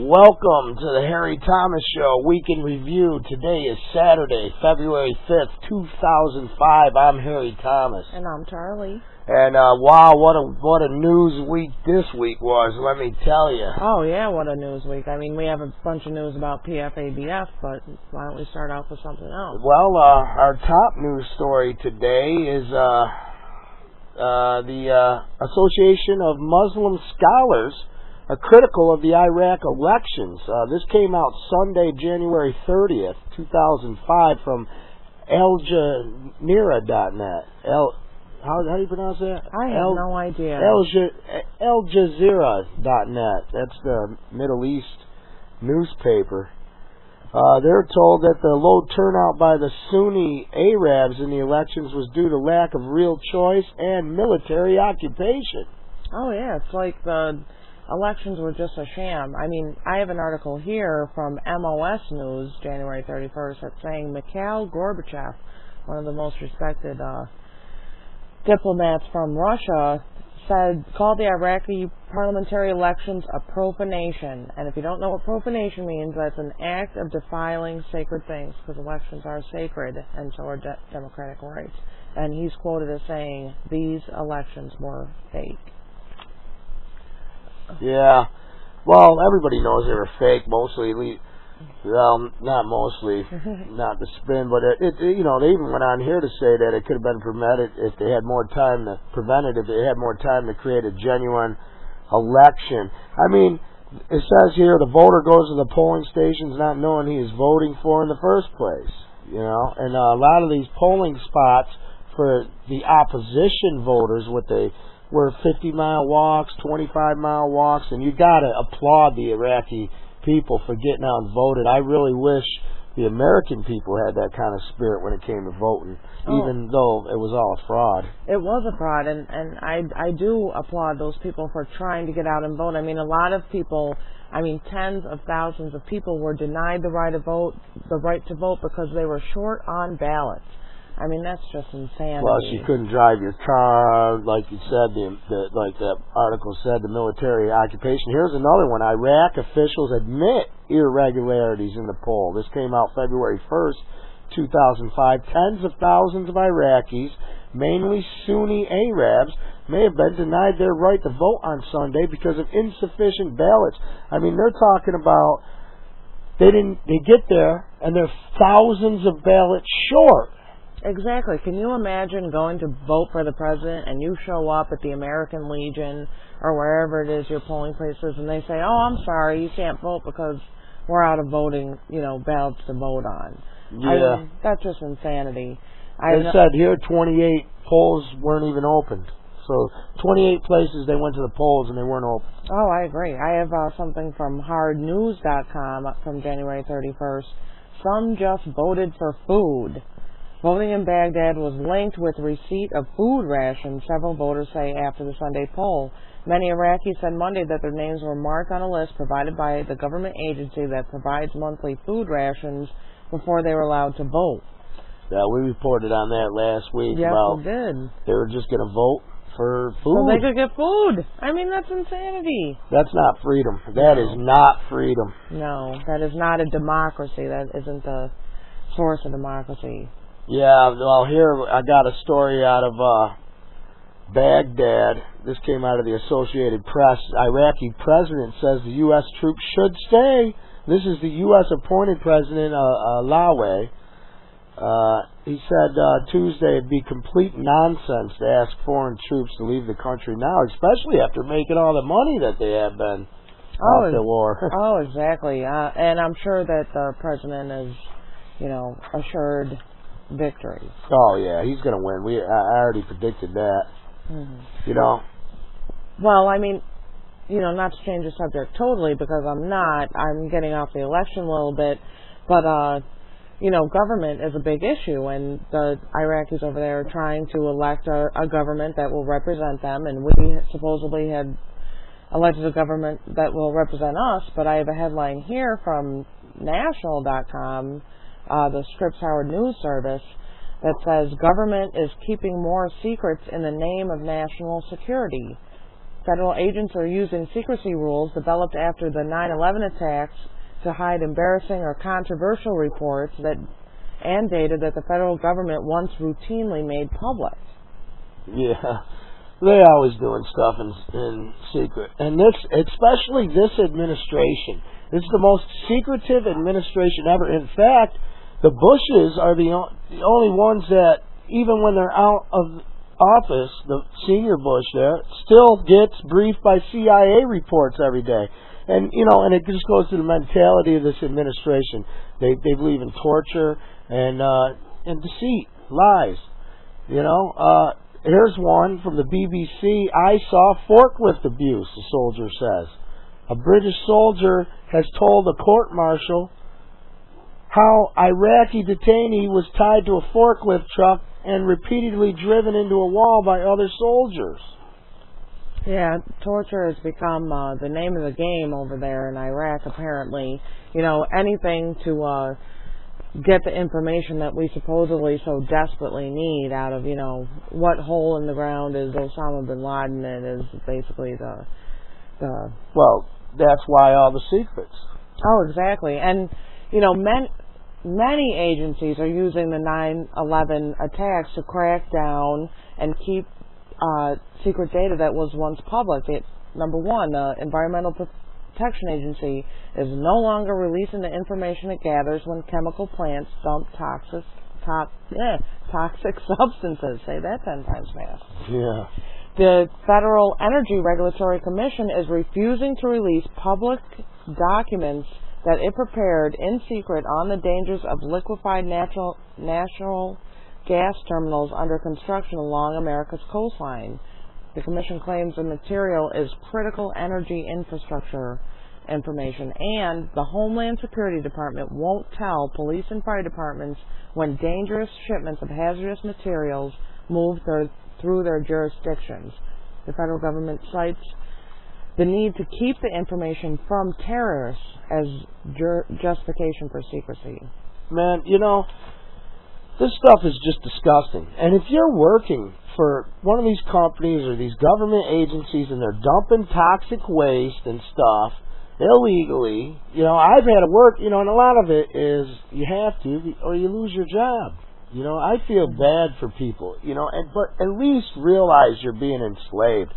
welcome to the Harry Thomas Show, Week in Review. Today is Saturday, February 5th, 2005. I'm Harry Thomas. And I'm Charlie. And, wow, what a news week this week was, let me tell you. Oh, yeah, what a news week. I mean, we have a bunch of news about PFABF, but why don't we start off with something else? Well, our top news story today is the Association of Muslim Scholars are critical of the Iraq elections. This came out Sunday, January 30th, 2005, from aljazeera.net. How do you pronounce that? I have no idea. aljazeera.net. That's the Middle East newspaper. They're told that the low turnout by the Sunni Arabs in the elections was due to lack of real choice and military occupation. Oh, yeah, it's like the elections were just a sham. I mean, I have an article here from MOS News, January 31st, that's saying Mikhail Gorbachev, one of the most respected diplomats from Russia, called the Iraqi parliamentary elections a profanation. And if you don't know what profanation means, that's an act of defiling sacred things, because elections are sacred, and so are democratic rights. And he's quoted as saying, these elections were fake. Yeah, well, everybody knows they were fake, mostly. Well, not mostly, not the spin, but they even went on here to say that it could have been prevented if they had more time to if they had more time to create a genuine election. I mean, it says here the voter goes to the polling stations not knowing he is voting for in the first place, and a lot of these polling spots for the opposition voters, were 50-mile walks, 25-mile walks, and you got to applaud the Iraqi people for getting out and voted. I really wish the American people had that kind of spirit when it came to voting, even though it was all a fraud. It was a fraud, and I do applaud those people for trying to get out and vote. I mean, a lot of people, tens of thousands of people were denied the right to vote because they were short on ballots. I mean, that's just insanity. Plus, you couldn't drive your car, like you said, like that article said, the military occupation. Here's another one. Iraq officials admit irregularities in the poll. This came out February 1st, 2005. Tens of thousands of Iraqis, mainly Sunni Arabs, may have been denied their right to vote on Sunday because of insufficient ballots. I mean, they're talking about they get there, and they're thousands of ballots short. Exactly. Can you imagine going to vote for the president and you show up at the American Legion or wherever it is your polling place is and they say, oh, I'm sorry, you can't vote because we're out of voting, ballots to vote on. Yeah. That's just insanity. It said here 28 polls weren't even opened. So 28 places they went to the polls and they weren't open. Oh, I agree. I have something from hardnews.com from January 31st. Some just voted for food. Voting in Baghdad was linked with receipt of food rations, several voters say after the Sunday poll. Many Iraqis said Monday that their names were marked on a list provided by the government agency that provides monthly food rations before they were allowed to vote. Yeah, we reported on that last week. Yes, about we did. They were just going to vote for food. So they could get food. I mean, that's insanity. That's not freedom. That is not freedom. No, that is not a democracy. That isn't the source of democracy. Yeah, well, here I got a story out of Baghdad. This came out of the Associated Press. Iraqi president says the U.S. troops should stay. This is the U.S. appointed president, Lawe. He said Tuesday it'd be complete nonsense to ask foreign troops to leave the country now, especially after making all the money that they have been off the war. Oh, exactly. And I'm sure that the president is, assured victory. Oh yeah, he's going to win. I already predicted that. Mm-hmm. Well, not to change the subject totally because I'm getting off the election a little bit, but government is a big issue, and the Iraqis over there are trying to elect a government that will represent them, and we supposedly had elected a government that will represent us. But I have a headline here from National.com, the Scripps Howard News Service, that says government is keeping more secrets in the name of national security. Federal agents are using secrecy rules developed after the 9/11 attacks to hide embarrassing or controversial reports and data that the federal government once routinely made public. Yeah, they always doing stuff in secret, and especially this administration. This is the most secretive administration ever. In fact, the Bushes are the only ones that, even when they're out of office, the senior Bush there still gets briefed by CIA reports every day. And and it just goes to the mentality of this administration. They believe in torture and deceit, lies. Here's one from the BBC. I saw forklift abuse, the soldier says. A British soldier has told a court-martial how Iraqi detainee was tied to a forklift truck and repeatedly driven into a wall by other soldiers. Yeah, torture has become the name of the game over there in Iraq, apparently. Anything to get the information that we supposedly so desperately need out of, what hole in the ground is Osama bin Laden in is basically the... Well, that's why all the secrets. Oh, exactly. And, many agencies are using the 9/11 attacks to crack down and keep secret data that was once public. Number one, the Environmental Protection Agency is no longer releasing the information it gathers when chemical plants dump toxic substances. Say that 10 times fast. Yeah. The Federal Energy Regulatory Commission is refusing to release public documents that it prepared in secret on the dangers of liquefied natural gas terminals under construction along America's coastline. The Commission claims the material is critical energy infrastructure information, and the Homeland Security Department won't tell police and fire departments when dangerous shipments of hazardous materials move through their jurisdictions. The federal government cites the need to keep the information from terrorists as justification for secrecy. Man, this stuff is just disgusting. And if you're working for one of these companies or these government agencies and they're dumping toxic waste and stuff illegally, I've had to work, and a lot of it is you have to or you lose your job. I feel bad for people, but at least realize you're being enslaved.